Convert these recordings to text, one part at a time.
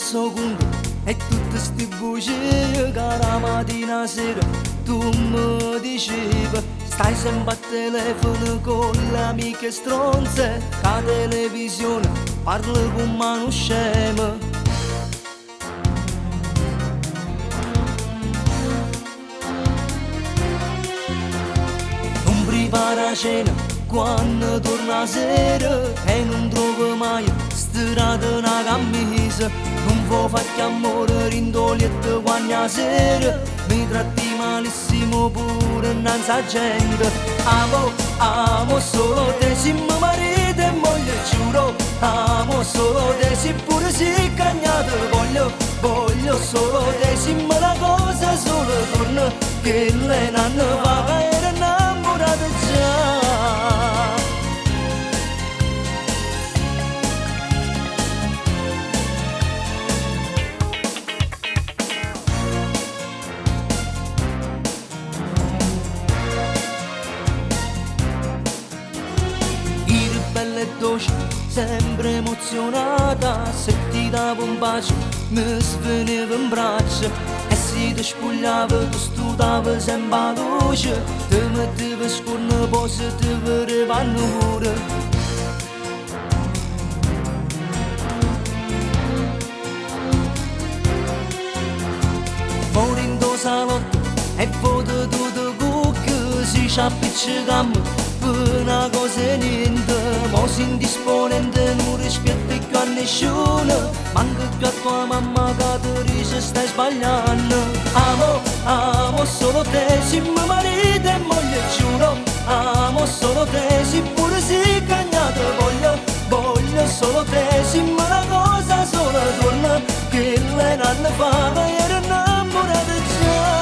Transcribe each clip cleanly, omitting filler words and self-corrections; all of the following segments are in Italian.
secondo e tutte sti voci che la mattina sera tu mi dicevi stai sempre a telefono con le amiche stronze, che a televisione parli con mano scema. Non prepara cena quando torna sera e non trovo mai strada una camisa. Non vuoi fare amore rindolietto quando sera mi tratti malissimo pure innanzi a gente. Amo solo te, siamo marito e moglie, giuro. Amo solo te, se pure si cagnato voglio solo te, siamo una cosa solo torna che lei non va che era innamorata già. Bella e dolce, sempre emozionata, se ti davo un bacio mi sveniva in braccio e se ti spogliavo tu studavi sempre a luce, ti mettevi scorno pose ti vedeva nuore. Fuori in tuo salotto e foto tutto cucco, si ci appiccicammo una cosa e niente, mo si indisponente, non rispetta più a nessuno, manca più a tua mamma che ti dice stai sbagliando. Amo solo te, siamo marito e moglie, giuro. Amo solo te, se pure si cagnato voglio solo te, siamo una cosa sola donna che lei non fa, ma era innamorata già.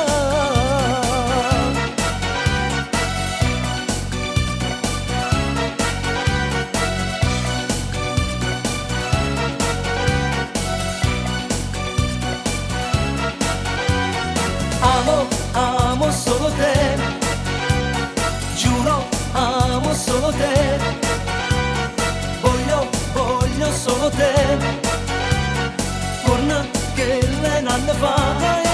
Amo solo te, giuro, amo solo te, voglio solo te, torna che lei non ne fa.